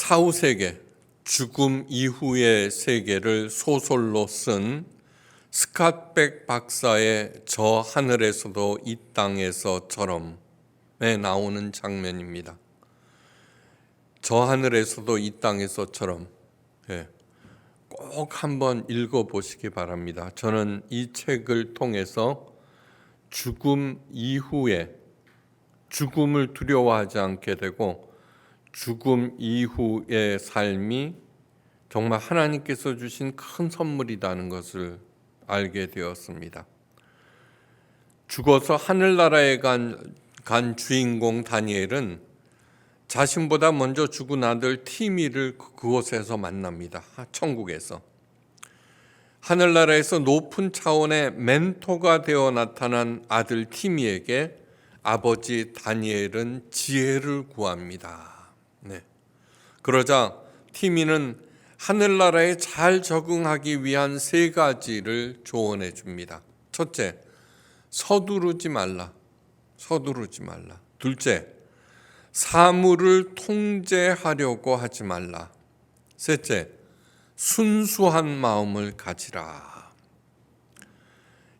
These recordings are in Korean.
사후세계, 죽음 이후의 세계를 소설로 쓴 스캇백 박사의 저 하늘에서도 이 땅에서처럼에 나오는 장면입니다. 저 하늘에서도 이 땅에서처럼 꼭 한번 읽어보시기 바랍니다. 저는 이 책을 통해서 죽음 이후에 죽음을 두려워하지 않게 되고 죽음 이후의 삶이 정말 하나님께서 주신 큰 선물이라는 것을 알게 되었습니다. 죽어서 하늘나라에 간 주인공 다니엘은 자신보다 먼저 죽은 아들 티미를 그곳에서 만납니다. 천국에서. 하늘나라에서 높은 차원의 멘토가 되어 나타난 아들 티미에게 아버지 다니엘은 지혜를 구합니다. 그러자 티미는 하늘나라에 잘 적응하기 위한 3가지를 조언해 줍니다. 첫째, 서두르지 말라. 둘째, 사물을 통제하려고 하지 말라. 셋째, 순수한 마음을 가지라.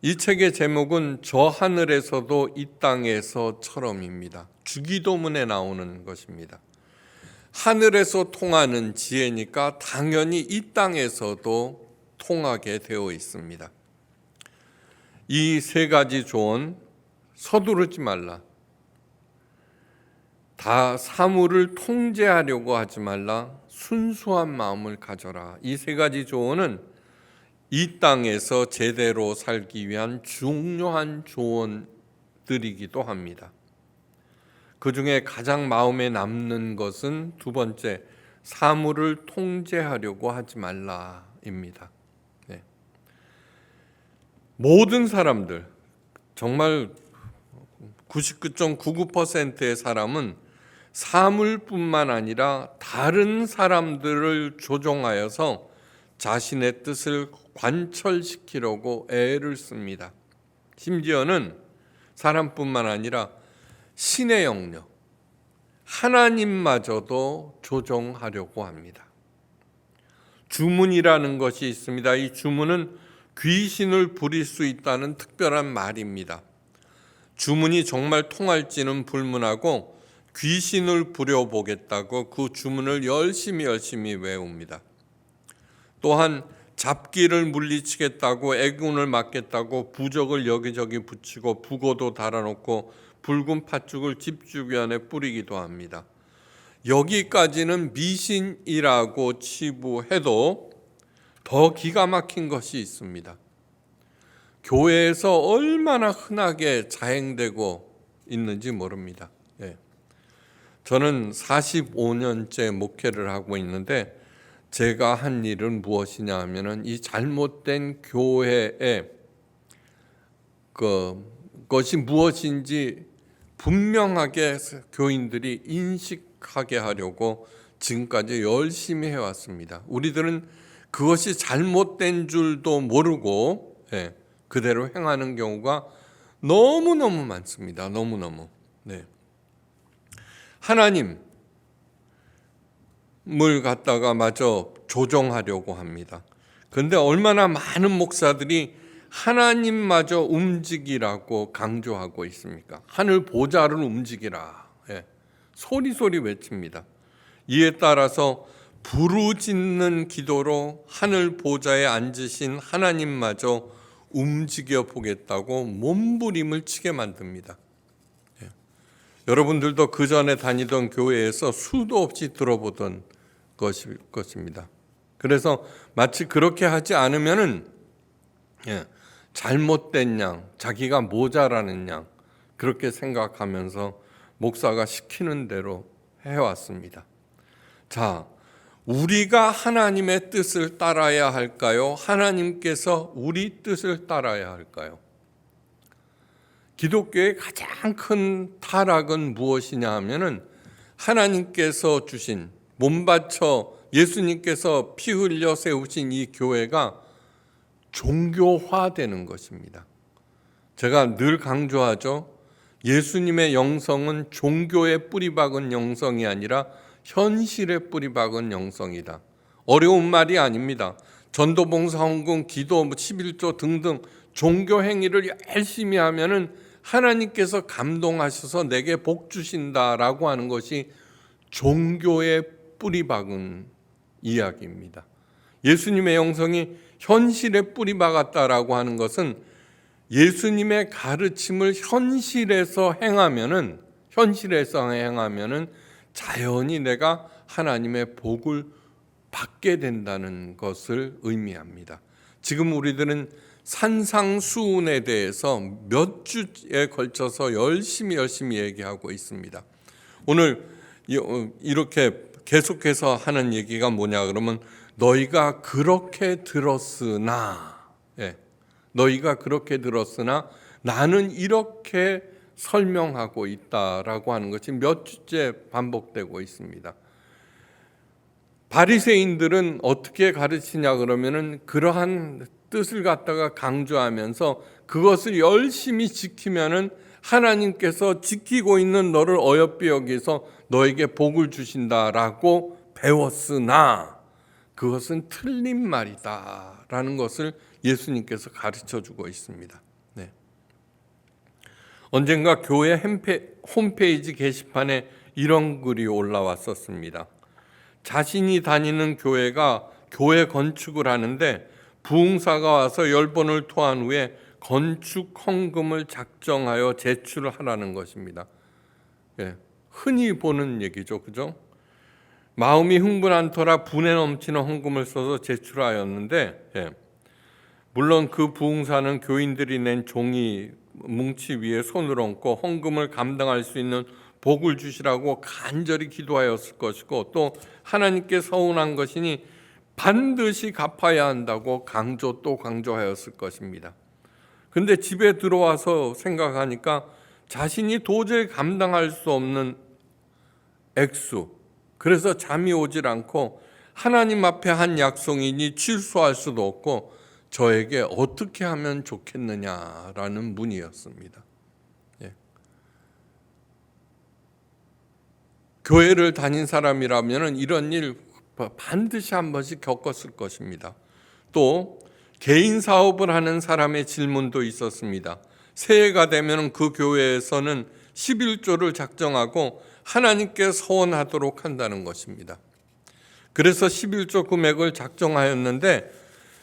이 책의 제목은 저 하늘에서도 이 땅에서처럼입니다. 주기도문에 나오는 것입니다. 하늘에서 통하는 지혜니까 당연히 이 땅에서도 통하게 되어 있습니다. 이 3가지 조언, 서두르지 말라, 다 사물을 통제하려고 하지 말라, 순수한 마음을 가져라. 이 3가지 조언은 이 땅에서 제대로 살기 위한 중요한 조언들이기도 합니다. 그 중에 가장 마음에 남는 것은 2번째, 사물을 통제하려고 하지 말라입니다. 모든 사람들, 정말 99.99%의 사람은 사물뿐만 아니라 다른 사람들을 조종하여서 자신의 뜻을 관철시키려고 애를 씁니다. 심지어는 사람뿐만 아니라 신의 영역, 하나님마저도 조종하려고 합니다. 주문이라는 것이 있습니다. 이 주문은 귀신을 부릴 수 있다는 특별한 말입니다. 주문이 정말 통할지는 불문하고 귀신을 부려보겠다고 그 주문을 열심히 외웁니다. 또한 잡기를 물리치겠다고, 애군을 막겠다고 부적을 여기저기 붙이고 부고도 달아놓고 붉은 팥죽을 집 주변에 뿌리기도 합니다. 여기까지는 미신이라고 치부해도 더 기가 막힌 것이 있습니다. 교회에서 얼마나 흔하게 자행되고 있는지 모릅니다. 저는 45년째 목회를 하고 있는데 제가 한 일은 무엇이냐 하면은 이 잘못된 교회의 그것이 무엇인지 분명하게 교인들이 인식하게 하려고 지금까지 열심히 해왔습니다. 우리들은 그것이 잘못된 줄도 모르고 그대로 행하는 경우가 너무너무 많습니다. 너무너무. 하나님을 갖다가 마저 조종하려고 합니다. 그런데 얼마나 많은 목사들이 하나님마저 움직이라고 강조하고 있습니까? 하늘 보좌를 움직이라. 소리 외칩니다. 이에 따라서 부르짖는 기도로 하늘 보좌에 앉으신 하나님마저 움직여 보겠다고 몸부림을 치게 만듭니다. 여러분들도 그 전에 다니던 교회에서 수도 없이 들어보던 것입니다. 그래서 마치 그렇게 하지 않으면은 잘못된 양, 자기가 모자라는 양 그렇게 생각하면서 목사가 시키는 대로 해왔습니다. 자, 우리가 하나님의 뜻을 따라야 할까요? 하나님께서 우리 뜻을 따라야 할까요? 기독교의 가장 큰 타락은 무엇이냐 하면은 하나님께서 주신 몸 바쳐 예수님께서 피 흘려 세우신 이 교회가 종교화되는 것입니다. 제가 늘 강조하죠. 예수님의 영성은 종교에 뿌리박은 영성이 아니라 현실에 뿌리 박은 영성이다. 어려운 말이 아닙니다. 전도봉사, 헌금, 기도, 11조 등등 종교 행위를 열심히 하면은 하나님께서 감동하셔서 내게 복 주신다라고 하는 것이 종교에 뿌리 박은 이야기입니다. 예수님의 영성이 현실에 뿌리 박았다라고 하는 것은 예수님의 가르침을 현실에서 행하면은 자연히 내가 하나님의 복을 받게 된다는 것을 의미합니다. 지금 우리들은 산상수훈에 대해서 몇 주에 걸쳐서 열심히 얘기하고 있습니다. 오늘 이렇게 계속해서 하는 얘기가 뭐냐 그러면 너희가 그렇게 들었으나 나는 이렇게 설명하고 있다라고 하는 것이 몇 주째 반복되고 있습니다. 바리새인들은 어떻게 가르치냐 그러면은 그러한 뜻을 갖다가 강조하면서 그것을 열심히 지키면은 하나님께서 지키고 있는 너를 어여삐 여기서 너에게 복을 주신다라고 배웠으나 그것은 틀린 말이다라는 것을 예수님께서 가르쳐 주고 있습니다. 네. 언젠가 교회 홈페이지 게시판에 이런 글이 올라왔었습니다. 자신이 다니는 교회가 교회 건축을 하는데 부흥사가 와서 10번을 토한 후에 건축 헌금을 작정하여 제출을 하라는 것입니다. 예, 흔히 보는 얘기죠, 그죠? 마음이 흥분한 터라 분에 넘치는 헌금을 써서 제출하였는데, 물론 그 부흥사는 교인들이 낸 종이 뭉치 위에 손을 얹고 헌금을 감당할 수 있는 복을 주시라고 간절히 기도하였을 것이고, 또 하나님께 서운한 것이니 반드시 갚아야 한다고 강조하였을 것입니다. 근데 집에 들어와서 생각하니까 자신이 도저히 감당할 수 없는 액수, 그래서 잠이 오질 않고 하나님 앞에 한 약속이니 취소할 수도 없고 저에게 어떻게 하면 좋겠느냐라는 문의였습니다. 교회를 다닌 사람이라면 이런 일 반드시 한 번씩 겪었을 것입니다. 또 개인 사업을 하는 사람의 질문도 있었습니다. 새해가 되면 그 교회에서는 11조를 작정하고 하나님께 서원하도록 한다는 것입니다. 그래서 11조 금액을 작정하였는데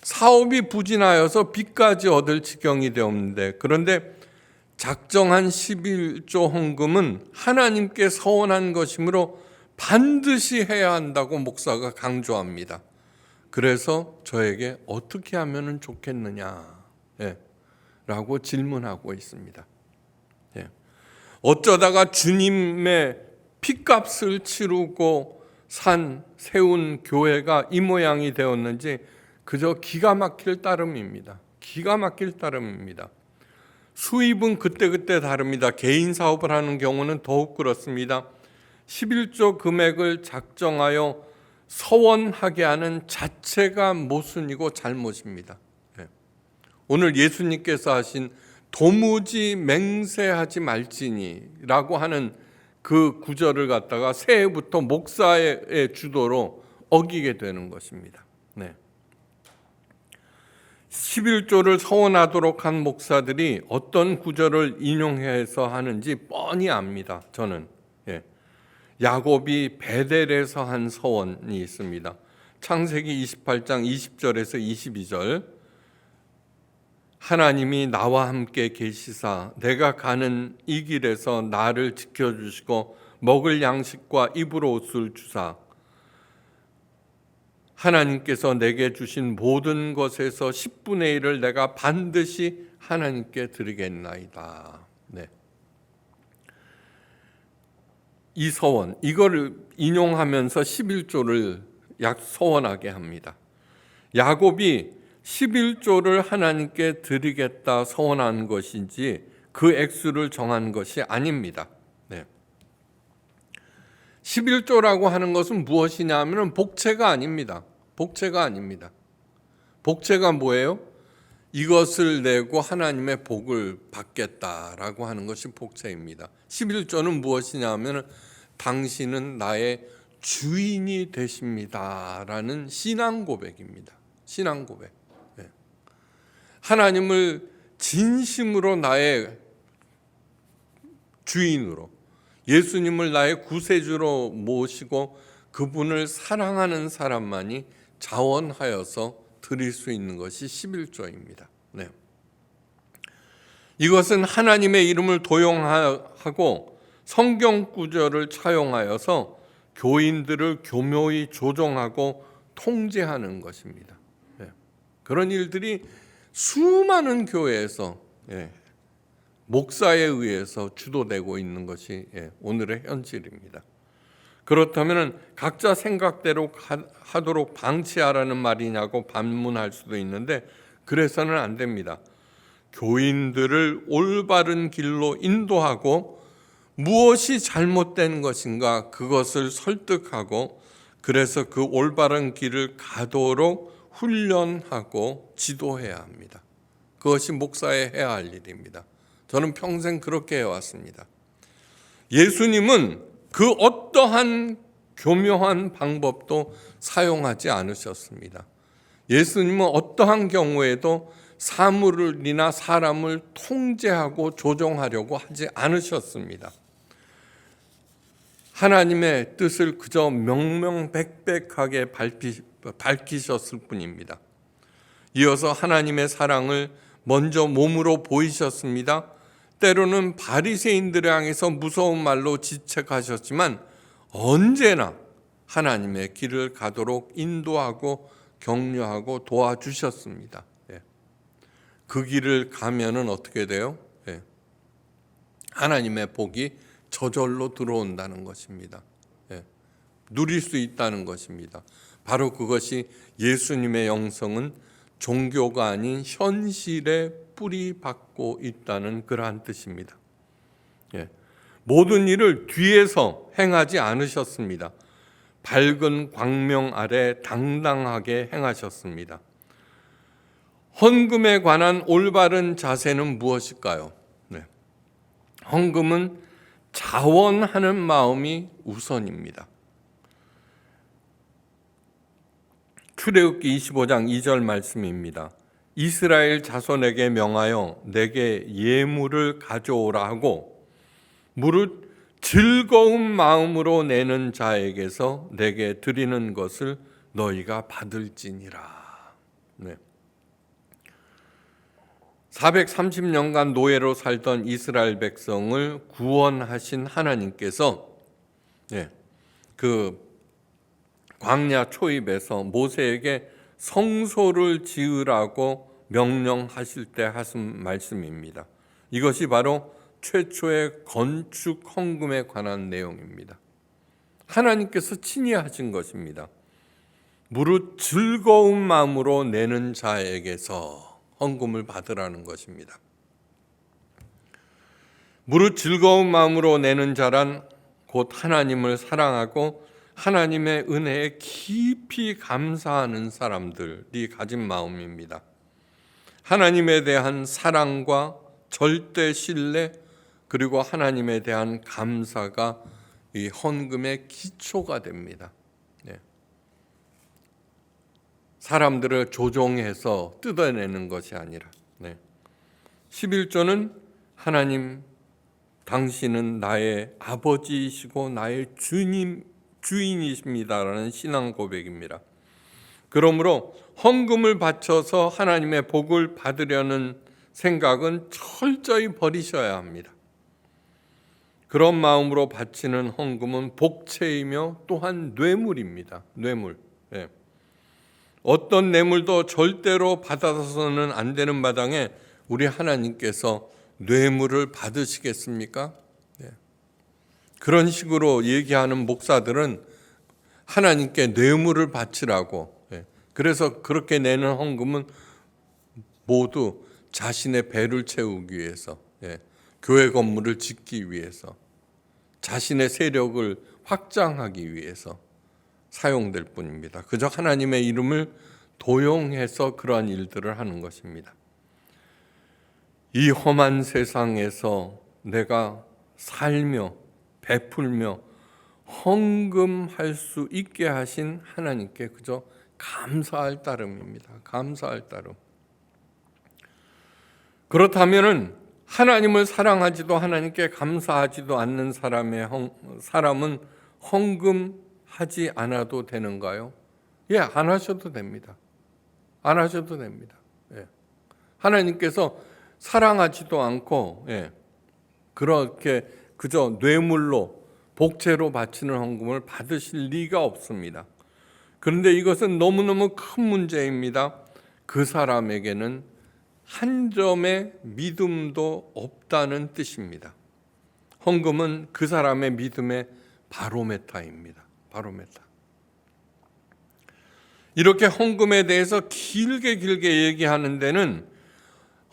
사업이 부진하여서 빚까지 얻을 지경이 되었는데, 그런데 작정한 11조 헌금은 하나님께 서원한 것이므로 반드시 해야 한다고 목사가 강조합니다. 그래서 저에게 어떻게 하면 좋겠느냐 라고 질문하고 있습니다. 어쩌다가 주님의 핏값을 치르고 세운 교회가 이 모양이 되었는지 그저 기가 막힐 따름입니다. 수입은 그때그때 다릅니다. 개인 사업을 하는 경우는 더욱 그렇습니다. 11조 금액을 작정하여 서원하게 하는 자체가 모순이고 잘못입니다. 오늘 예수님께서 하신 도무지 맹세하지 말지니라고 하는 그 구절을 갖다가 새해부터 목사의 주도로 어기게 되는 것입니다. 11조를 서원하도록 한 목사들이 어떤 구절을 인용해서 하는지 뻔히 압니다. 저는 야곱이 베델에서 한 서원이 있습니다. 창세기 28장 20절에서 22절, 하나님이 나와 함께 계시사 내가 가는 이 길에서 나를 지켜주시고 먹을 양식과 입을 옷을 주사 하나님께서 내게 주신 모든 것에서 10분의 1을 내가 반드시 하나님께 드리겠나이다. 이 서원, 이거를 인용하면서 11조를 서원하게 합니다. 야곱이 11조를 하나님께 드리겠다 서원한 것인지 그 액수를 정한 것이 아닙니다. 11조라고 하는 것은 무엇이냐 하면 복채가 아닙니다. 복채가 뭐예요? 이것을 내고 하나님의 복을 받겠다라고 하는 것이 복채입니다. 11조는 무엇이냐 하면 당신은 나의 주인이 되십니다라는 신앙 고백입니다. 신앙 고백. 하나님을 진심으로 나의 주인으로, 예수님을 나의 구세주로 모시고 그분을 사랑하는 사람만이 자원하여서 드릴 수 있는 것이 11조입니다. 이것은 하나님의 이름을 도용하고 성경 구절을 차용하여서 교인들을 교묘히 조종하고 통제하는 것입니다. 그런 일들이 수많은 교회에서 목사에 의해서 주도되고 있는 것이 오늘의 현실입니다. 그렇다면 각자 생각대로 하도록 방치하라는 말이냐고 반문할 수도 있는데, 그래서는 안 됩니다. 교인들을 올바른 길로 인도하고 무엇이 잘못된 것인가 그것을 설득하고, 그래서 그 올바른 길을 가도록 훈련하고 지도해야 합니다. 그것이 목사의 해야 할 일입니다. 저는 평생 그렇게 해왔습니다. 예수님은 그 어떠한 교묘한 방법도 사용하지 않으셨습니다. 예수님은 어떠한 경우에도 사물이나 사람을 통제하고 조종하려고 하지 않으셨습니다. 하나님의 뜻을 그저 명명백백하게 밝히셨을 뿐입니다. 이어서 하나님의 사랑을 먼저 몸으로 보이셨습니다. 때로는 바리새인들을 향해서 무서운 말로 지책하셨지만 언제나 하나님의 길을 가도록 인도하고 격려하고 도와주셨습니다. 그 길을 가면은 어떻게 돼요? 하나님의 복이 저절로 들어온다는 것입니다. 누릴 수 있다는 것입니다. 바로 그것이 예수님의 영성은 종교가 아닌 현실에 뿌리 박고 있다는 그러한 뜻입니다. 모든 일을 뒤에서 행하지 않으셨습니다. 밝은 광명 아래 당당하게 행하셨습니다. 헌금에 관한 올바른 자세는 무엇일까요? 헌금은 자원하는 마음이 우선입니다. 출애굽기 25장 2절 말씀입니다. 이스라엘 자손에게 명하여 내게 예물을 가져오라 하고 무릇 즐거운 마음으로 내는 자에게서 내게 드리는 것을 너희가 받을지니라. 430년간 노예로 살던 이스라엘 백성을 구원하신 하나님께서 그 광야 초입에서 모세에게 성소를 지으라고 명령하실 때 하신 말씀입니다. 이것이 바로 최초의 건축 헌금에 관한 내용입니다. 하나님께서 친히 하신 것입니다. 무릇 즐거운 마음으로 내는 자에게서 헌금을 받으라는 것입니다. 무릇 즐거운 마음으로 내는 자란 곧 하나님을 사랑하고 하나님의 은혜에 깊이 감사하는 사람들이 가진 마음입니다. 하나님에 대한 사랑과 절대 신뢰 그리고 하나님에 대한 감사가 이 헌금의 기초가 됩니다. 사람들을 조종해서 뜯어내는 것이 아니라 11조는 하나님 당신은 나의 아버지이시고 나의 주인이십니다라는 신앙 고백입니다. 그러므로 헌금을 바쳐서 하나님의 복을 받으려는 생각은 철저히 버리셔야 합니다. 그런 마음으로 바치는 헌금은 복채이며 또한 뇌물입니다. 뇌물. 어떤 뇌물도 절대로 받아서는 안 되는 마당에 우리 하나님께서 뇌물을 받으시겠습니까? 그런 식으로 얘기하는 목사들은 하나님께 뇌물을 바치라고, 그래서 그렇게 내는 헌금은 모두 자신의 배를 채우기 위해서, 교회 건물을 짓기 위해서, 자신의 세력을 확장하기 위해서 사용될 뿐입니다. 그저 하나님의 이름을 도용해서 그러한 일들을 하는 것입니다. 이 험한 세상에서 내가 살며 베풀며 헌금할 수 있게 하신 하나님께 그저 감사할 따름입니다. 감사할 따름. 그렇다면은 하나님을 사랑하지도 하나님께 감사하지도 않는 사람은 헌금하지 않아도 되는가요? 예, 안 하셔도 됩니다. 안 하셔도 됩니다. 예. 하나님께서 사랑하지도 않고 그렇게 그저 뇌물로 복제로 바치는 헌금을 받으실 리가 없습니다. 그런데 이것은 너무너무 큰 문제입니다. 그 사람에게는 한 점의 믿음도 없다는 뜻입니다. 헌금은 그 사람의 믿음의 바로메타입니다. 바로메타. 이렇게 헌금에 대해서 길게 얘기하는 데는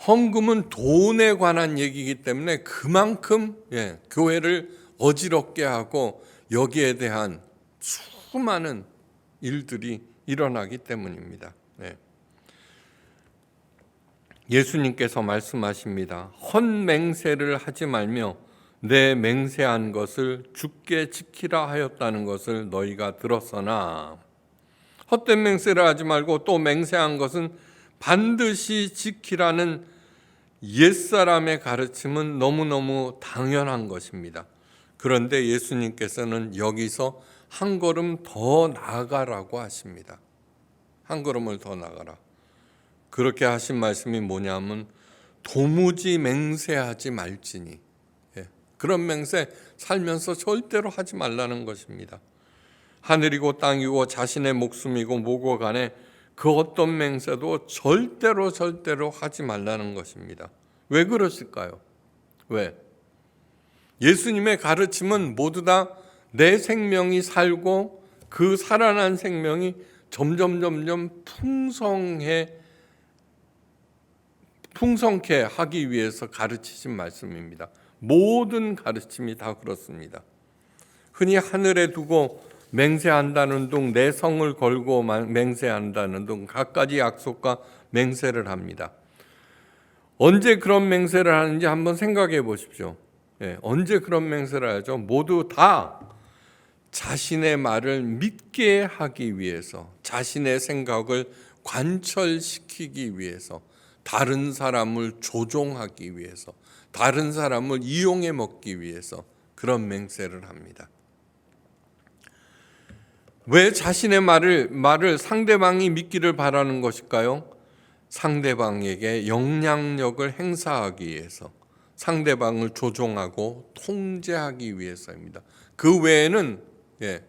헌금은 돈에 관한 얘기이기 때문에 그만큼 교회를 어지럽게 하고 여기에 대한 수많은 일들이 일어나기 때문입니다. 예수님께서 말씀하십니다. 헛맹세를 하지 말며 내 맹세한 것을 주께 지키라 하였다는 것을 너희가 들었으나, 헛된 맹세를 하지 말고 또 맹세한 것은 반드시 지키라는 옛사람의 가르침은 너무너무 당연한 것입니다. 그런데 예수님께서는 여기서 한 걸음 더 나아가라고 하십니다. 한 걸음을 더 나가라. 그렇게 하신 말씀이 뭐냐면 도무지 맹세하지 말지니, 그런 맹세 살면서 절대로 하지 말라는 것입니다. 하늘이고 땅이고 자신의 목숨이고 뭐고 간에 그 어떤 맹세도 절대로 하지 말라는 것입니다. 왜 그러실까요? 왜? 예수님의 가르침은 모두 다 내 생명이 살고 그 살아난 생명이 점점 풍성케 하기 위해서 가르치신 말씀입니다. 모든 가르침이 다 그렇습니다. 흔히 하늘에 두고 맹세한다는 둥, 내 성을 걸고 맹세한다는 둥 갖가지 약속과 맹세를 합니다. 언제 그런 맹세를 하는지 한번 생각해 보십시오. 언제 그런 맹세를 하죠? 모두 다 자신의 말을 믿게 하기 위해서, 자신의 생각을 관철시키기 위해서, 다른 사람을 조종하기 위해서, 다른 사람을 이용해 먹기 위해서 그런 맹세를 합니다. 왜 자신의 말을 상대방이 믿기를 바라는 것일까요? 상대방에게 영향력을 행사하기 위해서, 상대방을 조종하고 통제하기 위해서입니다. 그 외에는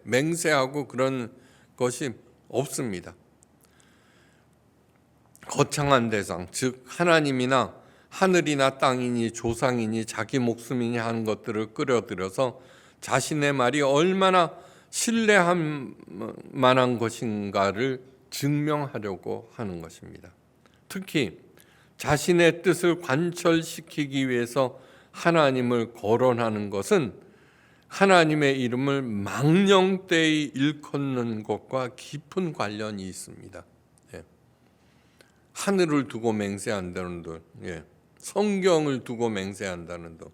맹세하고 그런 것이 없습니다. 거창한 대상, 즉 하나님이나 하늘이나 땅이니 조상이니 자기 목숨이니 하는 것들을 끌어들여서 자신의 말이 얼마나 신뢰할 만한 것인가를 증명하려고 하는 것입니다. 특히 자신의 뜻을 관철시키기 위해서 하나님을 거론하는 것은 하나님의 이름을 망령되이 일컫는 것과 깊은 관련이 있습니다. 하늘을 두고 맹세한다는 것, 성경을 두고 맹세한다는 것,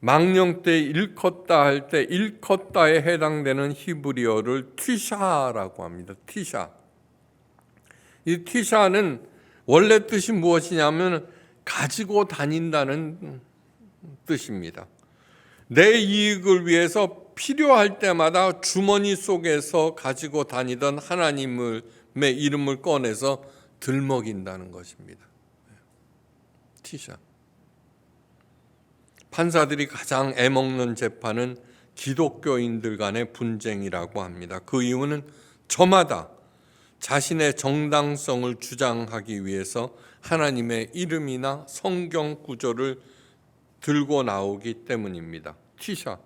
망령되이 일컫다 할 때 일컫다에 해당되는 히브리어를 티샤라고 합니다. 티샤. 이 티샤는 원래 뜻이 무엇이냐면 가지고 다닌다는 뜻입니다. 내 이익을 위해서 필요할 때마다 주머니 속에서 가지고 다니던 하나님의 이름을 꺼내서 들먹인다는 것입니다. 티샤. 판사들이 가장 애먹는 재판은 기독교인들 간의 분쟁이라고 합니다. 그 이유는 저마다 자신의 정당성을 주장하기 위해서 하나님의 이름이나 성경 구절을 들고 나오기 때문입니다. 티샤.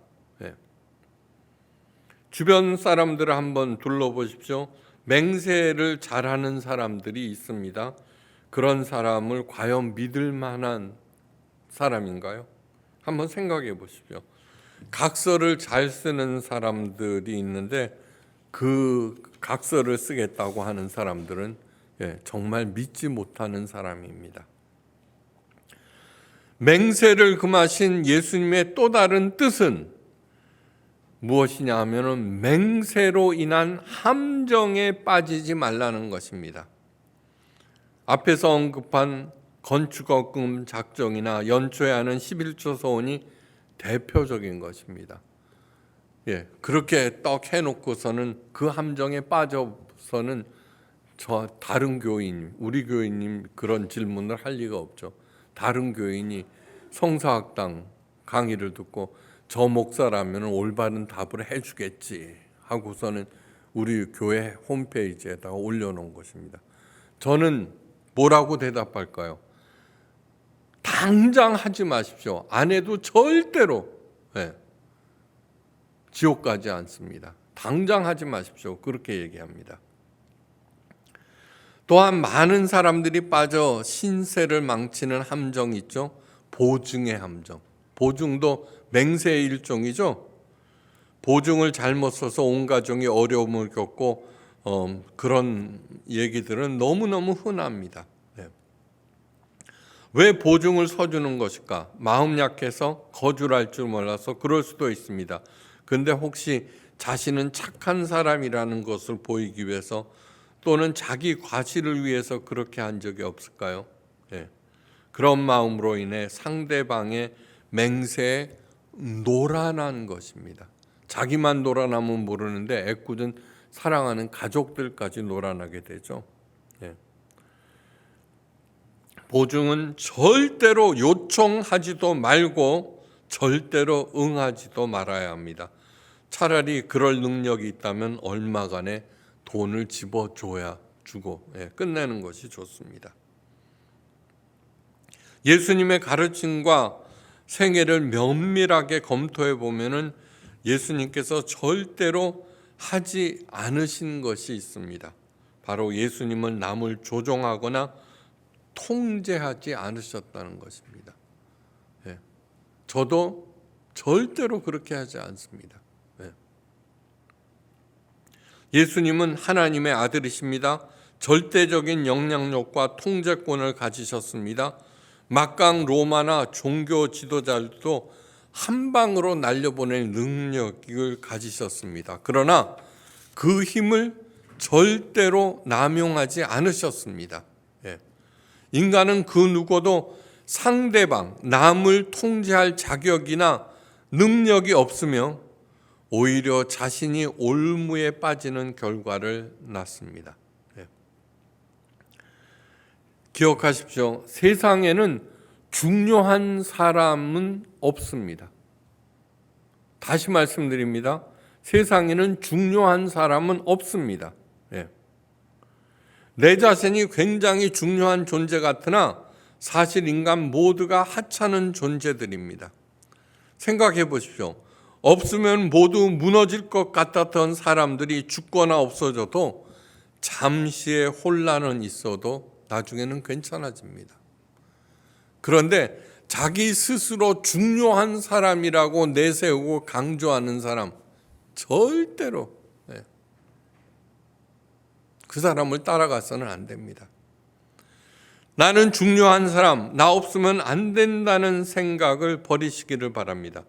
주변 사람들을 한번 둘러보십시오. 맹세를 잘하는 사람들이 있습니다. 그런 사람을 과연 믿을 만한 사람인가요? 한번 생각해 보십시오. 각서를 잘 쓰는 사람들이 있는데 그 각서를 쓰겠다고 하는 사람들은 정말 믿지 못하는 사람입니다. 맹세를 금하신 예수님의 또 다른 뜻은 무엇이냐 하면은 맹세로 인한 함정에 빠지지 말라는 것입니다. 앞에서 언급한 건축업금 작정이나 연초에 하는 11조 소원이 대표적인 것입니다. 그렇게 떡 해놓고서는 그 함정에 빠져서는 저 다른 교인, 우리 교인님 그런 질문을 할 리가 없죠. 다른 교인이 성사학당 강의를 듣고 저 목사라면 올바른 답을 해주겠지 하고서는 우리 교회 홈페이지에다가 올려놓은 것입니다. 저는 뭐라고 대답할까요? 당장 하지 마십시오. 안 해도 절대로 지옥 가지 않습니다. 당장 하지 마십시오. 그렇게 얘기합니다. 또한 많은 사람들이 빠져 신세를 망치는 함정이 있죠. 보증의 함정. 보증도 맹세의 일종이죠. 보증을 잘못 써서 온 가정이 어려움을 겪고 그런 얘기들은 너무너무 흔합니다. 왜 보증을 서주는 것일까? 마음 약해서 거절할 줄 몰라서 그럴 수도 있습니다. 근데 혹시 자신은 착한 사람이라는 것을 보이기 위해서 또는 자기 과실을 위해서 그렇게 한 적이 없을까요? 그런 마음으로 인해 상대방의 맹세에 노란한 것입니다. 자기만 노란하면 모르는데 애꿎은 사랑하는 가족들까지 노란하게 되죠. 보증은 절대로 요청하지도 말고 절대로 응하지도 말아야 합니다. 차라리 그럴 능력이 있다면 얼마간의 돈을 집어줘야 주고 끝내는 것이 좋습니다. 예수님의 가르침과 생애를 면밀하게 검토해 보면은 예수님께서 절대로 하지 않으신 것이 있습니다. 바로 예수님은 남을 조종하거나 통제하지 않으셨다는 것입니다. 저도 절대로 그렇게 하지 않습니다. 예수님은 하나님의 아들이십니다. 절대적인 영향력과 통제권을 가지셨습니다. 막강 로마나 종교 지도자들도 한 방으로 날려보낼 능력을 가지셨습니다. 그러나 그 힘을 절대로 남용하지 않으셨습니다. 인간은 그 누구도 상대방, 남을 통제할 자격이나 능력이 없으며 오히려 자신이 올무에 빠지는 결과를 낳습니다. 기억하십시오. 세상에는 중요한 사람은 없습니다. 다시 말씀드립니다. 세상에는 중요한 사람은 없습니다. 내 자신이 굉장히 중요한 존재 같으나 사실 인간 모두가 하찮은 존재들입니다. 생각해 보십시오. 없으면 모두 무너질 것 같았던 사람들이 죽거나 없어져도 잠시의 혼란은 있어도 나중에는 괜찮아집니다. 그런데 자기 스스로 중요한 사람이라고 내세우고 강조하는 사람 절대로 그 사람을 따라가서는 안 됩니다. 나는 중요한 사람, 나 없으면 안 된다는 생각을 버리시기를 바랍니다.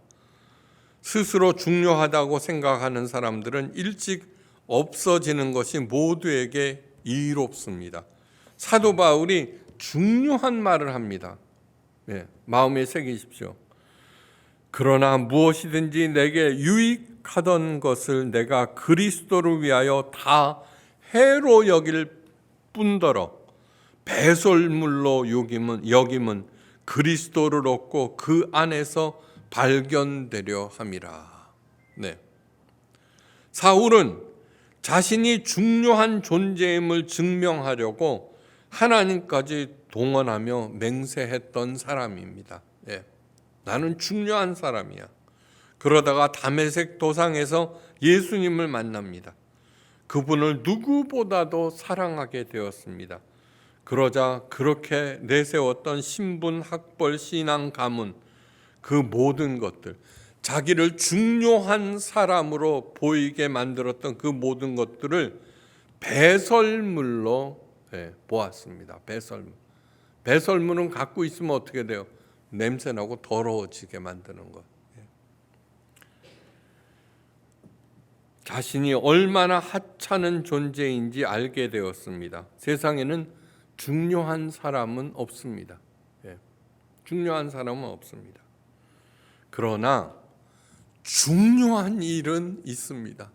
스스로 중요하다고 생각하는 사람들은 일찍 없어지는 것이 모두에게 이롭습니다. 사도 바울이 중요한 말을 합니다. 마음에 새기십시오. 그러나 무엇이든지 내게 유익하던 것을 내가 그리스도를 위하여 다 해로 여길 뿐더러 배설물로 여김은 그리스도를 얻고 그 안에서 발견되려 함이라. 사울은 자신이 중요한 존재임을 증명하려고 하나님까지 동원하며 맹세했던 사람입니다. 나는 중요한 사람이야. 그러다가 다메섹 도상에서 예수님을 만납니다. 그분을 누구보다도 사랑하게 되었습니다. 그러자 그렇게 내세웠던 신분, 학벌, 신앙, 가문 그 모든 것들, 자기를 중요한 사람으로 보이게 만들었던 그 모든 것들을 배설물로 보았습니다. 배설물. 배설물은 갖고 있으면 어떻게 돼요? 냄새나고 더러워지게 만드는 것. 자신이 얼마나 하찮은 존재인지 알게 되었습니다. 세상에는 중요한 사람은 없습니다. 중요한 사람은 없습니다. 그러나 중요한 일은 있습니다.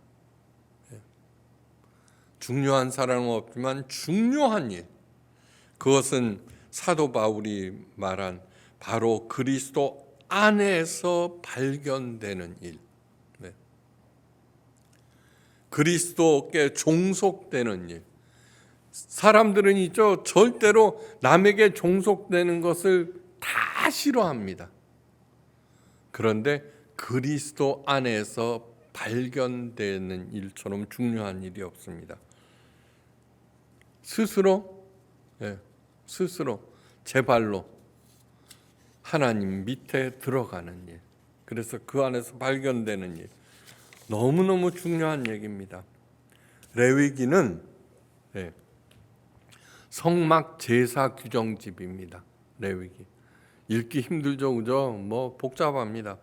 중요한 사람은 없지만 중요한 일, 그것은 사도 바울이 말한 바로 그리스도 안에서 발견되는 일, 그리스도께 종속되는 일. 사람들은 있죠, 절대로 남에게 종속되는 것을 다 싫어합니다. 그런데 그리스도 안에서 발견되는 일처럼 중요한 일이 없습니다. 스스로 제 발로 하나님 밑에 들어가는 일, 그래서 그 안에서 발견되는 일, 너무너무 중요한 얘기입니다. 레위기는 성막 제사 규정집입니다. 레위기 읽기 힘들죠, 그죠? 뭐 복잡합니다.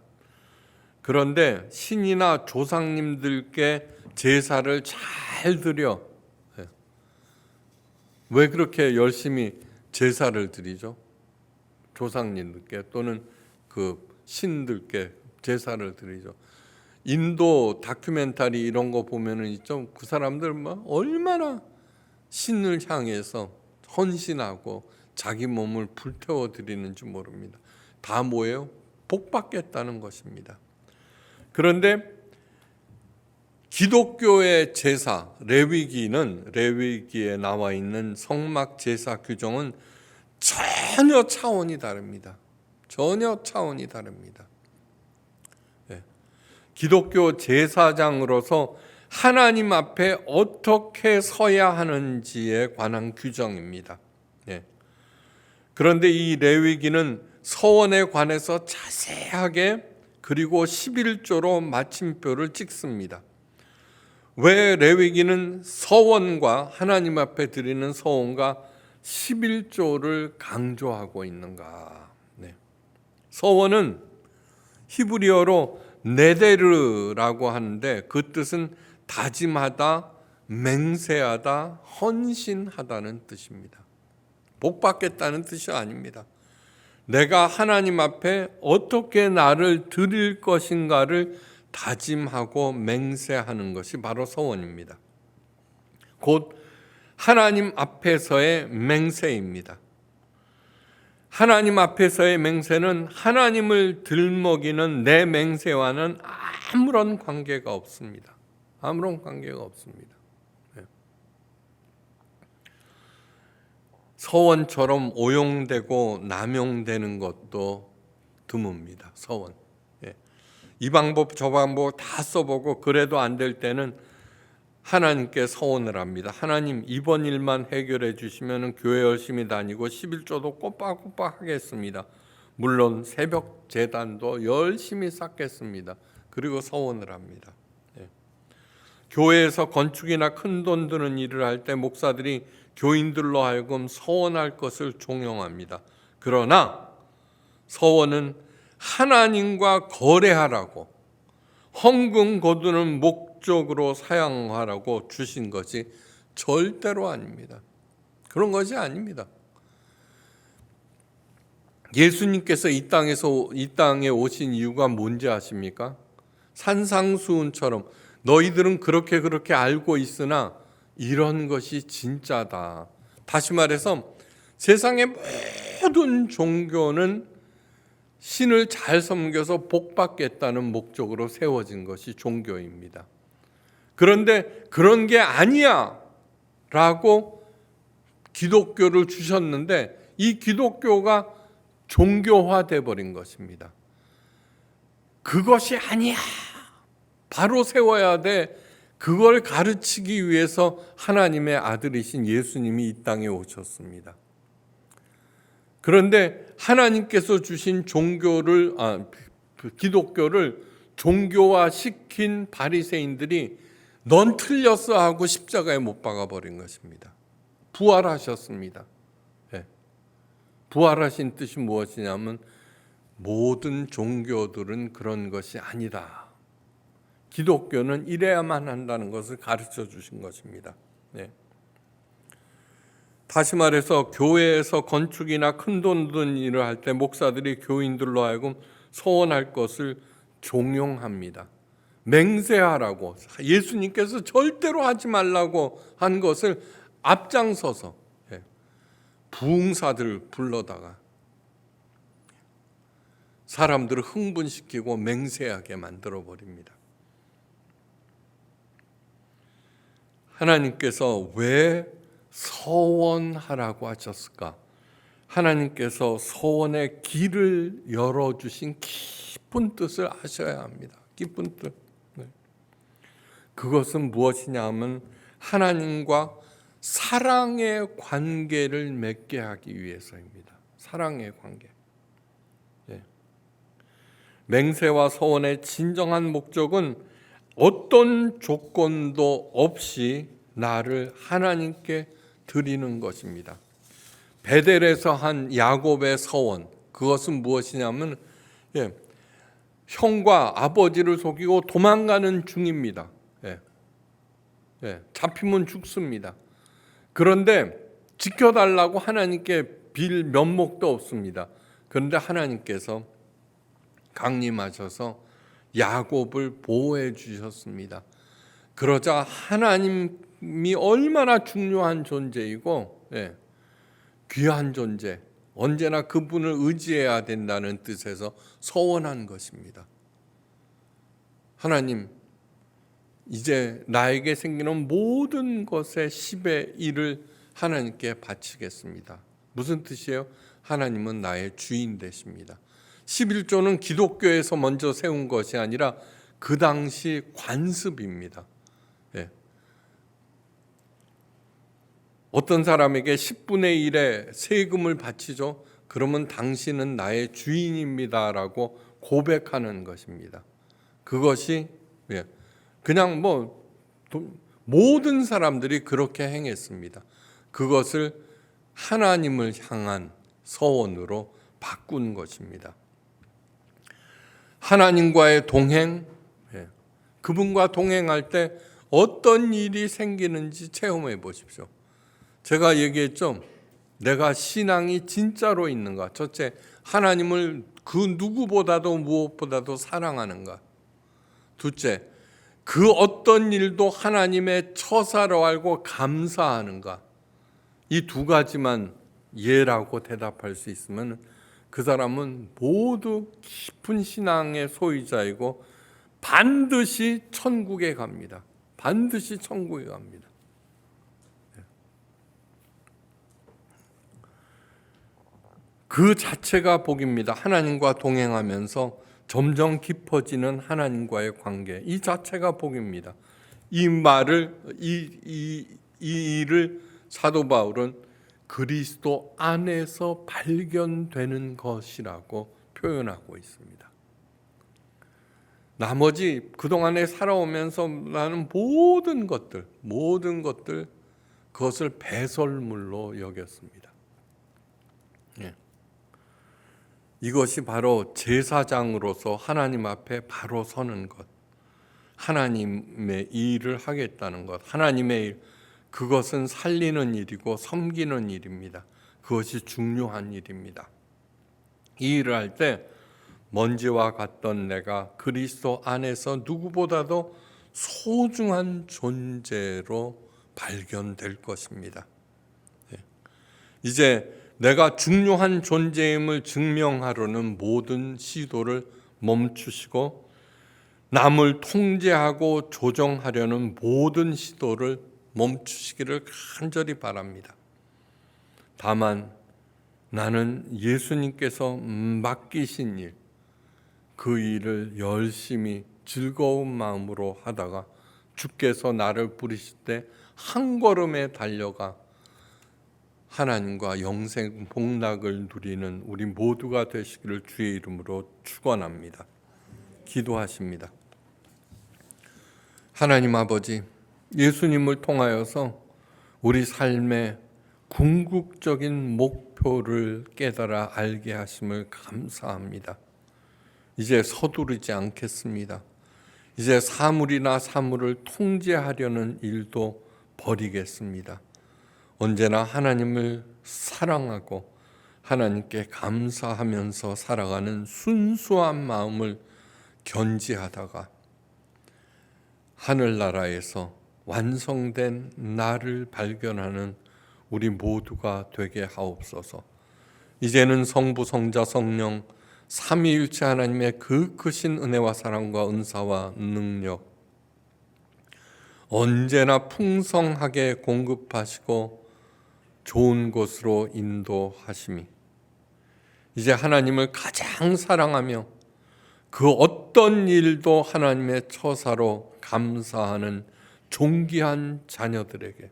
그런데 신이나 조상님들께 제사를 잘 드려. 왜 그렇게 열심히 제사를 드리죠? 조상님들께 또는 그 신들께 제사를 드리죠. 인도 다큐멘터리 이런 거 보면은 있죠, 그 사람들 뭐 얼마나 신을 향해서 헌신하고 자기 몸을 불태워 드리는지 모릅니다. 다 뭐예요? 복 받겠다는 것입니다. 그런데 기독교의 제사, 레위기에 나와 있는 성막 제사 규정은 전혀 차원이 다릅니다. 전혀 차원이 다릅니다. 기독교 제사장으로서 하나님 앞에 어떻게 서야 하는지에 관한 규정입니다. 그런데 이 레위기는 서원에 관해서 자세하게 그리고 11조로 마침표를 찍습니다. 왜 레위기는 서원과 하나님 앞에 드리는 서원과 11조를 강조하고 있는가? 서원은 히브리어로 네데르라고 하는데 그 뜻은 다짐하다, 맹세하다, 헌신하다는 뜻입니다. 복 받겠다는 뜻이 아닙니다. 내가 하나님 앞에 어떻게 나를 드릴 것인가를 다짐하고 맹세하는 것이 바로 서원입니다. 곧 하나님 앞에서의 맹세입니다. 하나님 앞에서의 맹세는 하나님을 들먹이는 내 맹세와는 아무런 관계가 없습니다. 아무런 관계가 없습니다. 서원처럼 오용되고 남용되는 것도 드뭅니다. 서원. 이 방법 저 방법 다 써보고 그래도 안 될 때는 하나님께 서원을 합니다. 하나님, 이번 일만 해결해 주시면 교회 열심히 다니고 11조도 꼬박꼬박 하겠습니다. 물론 새벽 제단도 열심히 쌓겠습니다. 그리고 서원을 합니다. 교회에서 건축이나 큰 돈 드는 일을 할 때 목사들이 교인들로 하여금 서원할 것을 종용합니다. 그러나 서원은 하나님과 거래하라고, 헌금 거두는 목적으로 사용하라고 주신 것이 절대로 아닙니다. 그런 것이 아닙니다. 예수님께서 이 땅에 오신 이유가 뭔지 아십니까? 산상수훈처럼 너희들은 그렇게 알고 있으나 이런 것이 진짜다. 다시 말해서 세상의 모든 종교는 신을 잘 섬겨서 복 받겠다는 목적으로 세워진 것이 종교입니다. 그런데 그런 게 아니야 라고 기독교를 주셨는데 이 기독교가 종교화돼 버린 것입니다. 그것이 아니야, 바로 세워야 돼. 그걸 가르치기 위해서 하나님의 아들이신 예수님이 이 땅에 오셨습니다. 그런데 하나님께서 주신 기독교를 종교화시킨 바리새인들이 넌 틀렸어 하고 십자가에 못 박아 버린 것입니다. 부활하셨습니다. 부활하신 뜻이 무엇이냐면 모든 종교들은 그런 것이 아니다. 기독교는 이래야만 한다는 것을 가르쳐 주신 것입니다. 네. 다시 말해서 교회에서 건축이나 큰돈 든 일을 할 때 목사들이 교인들로 하여금 서원할 것을 종용합니다. 맹세하라고, 예수님께서 절대로 하지 말라고 한 것을 앞장서서 부흥사들 불러다가 사람들을 흥분시키고 맹세하게 만들어버립니다. 하나님께서 왜 서원하라고 하셨을까? 하나님께서 서원의 길을 열어주신 깊은 뜻을 아셔야 합니다. 깊은 뜻. 그것은 무엇이냐 하면 하나님과 사랑의 관계를 맺게 하기 위해서입니다. 사랑의 관계. 맹세와 서원의 진정한 목적은 어떤 조건도 없이 나를 하나님께 드리는 것입니다. 베델에서 한 야곱의 서원, 그것은 무엇이냐면 형과 아버지를 속이고 도망가는 중입니다. 잡히면 죽습니다. 그런데 지켜달라고 하나님께 빌 면목도 없습니다. 그런데 하나님께서 강림하셔서 야곱을 보호해 주셨습니다. 그러자 하나님이 얼마나 중요한 존재이고 귀한 존재, 언제나 그분을 의지해야 된다는 뜻에서 서원한 것입니다. 하나님, 이제 나에게 생기는 모든 것의 10의 1을 하나님께 바치겠습니다. 무슨 뜻이에요? 하나님은 나의 주인 되십니다. 11조는 기독교에서 먼저 세운 것이 아니라 그 당시 관습입니다. 어떤 사람에게 10분의 1의 세금을 바치죠. 그러면 당신은 나의 주인입니다라고 고백하는 것입니다. 그것이 그냥 모든 사람들이 그렇게 행했습니다. 그것을 하나님을 향한 서원으로 바꾼 것입니다. 하나님과의 동행, 그분과 동행할 때 어떤 일이 생기는지 체험해 보십시오. 제가 얘기했죠. 내가 신앙이 진짜로 있는가. 첫째, 하나님을 그 누구보다도 무엇보다도 사랑하는가. 둘째, 그 어떤 일도 하나님의 처사로 알고 감사하는가. 이 두 가지만 예라고 대답할 수 있으면 그 사람은 모두 깊은 신앙의 소유자이고 반드시 천국에 갑니다. 반드시 천국에 갑니다. 그 자체가 복입니다. 하나님과 동행하면서 점점 깊어지는 하나님과의 관계, 이 자체가 복입니다. 이 일을 사도 바울은 그리스도 안에서 발견되는 것이라고 표현하고 있습니다. 나머지 그동안에 살아오면서 나는 모든 것들 그것을 배설물로 여겼습니다. 이것이 바로 제사장으로서 하나님 앞에 바로 서는 것, 하나님의 일을 하겠다는 것, 하나님의 일, 그것은 살리는 일이고 섬기는 일입니다. 그것이 중요한 일입니다. 이 일을 할 때 먼지와 같던 내가 그리스도 안에서 누구보다도 소중한 존재로 발견될 것입니다. 이제 내가 중요한 존재임을 증명하려는 모든 시도를 멈추시고 남을 통제하고 조정하려는 모든 시도를 멈추시기를 간절히 바랍니다. 다만 나는 예수님께서 맡기신 일, 그 일을 열심히 즐거운 마음으로 하다가 주께서 나를 부르실 때 한 걸음에 달려가 하나님과 영생 복락을 누리는 우리 모두가 되시기를 주의 이름으로 축원합니다. 기도하십니다. 하나님 아버지, 예수님을 통하여서 우리 삶의 궁극적인 목표를 깨달아 알게 하심을 감사합니다. 이제 서두르지 않겠습니다. 이제 사물이나 사물을 통제하려는 일도 버리겠습니다. 언제나 하나님을 사랑하고 하나님께 감사하면서 살아가는 순수한 마음을 견지하다가 하늘나라에서 완성된 나를 발견하는 우리 모두가 되게 하옵소서. 이제는 성부, 성자, 성령 삼위일체 하나님의 그 크신 은혜와 사랑과 은사와 능력 언제나 풍성하게 공급하시고 좋은 곳으로 인도하심이 이제 하나님을 가장 사랑하며 그 어떤 일도 하나님의 처사로 감사하는 존귀한 자녀들에게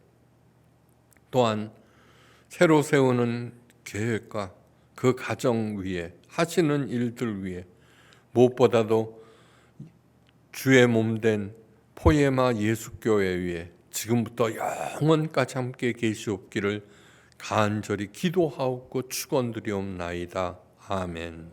또한 새로 세우는 계획과 그 가정 위에 하시는 일들 위에 무엇보다도 주의 몸된 포에마 예수교회 위에 지금부터 영원까지 함께 계시옵기를 간절히 기도하옵고 축원드리옵나이다. 아멘.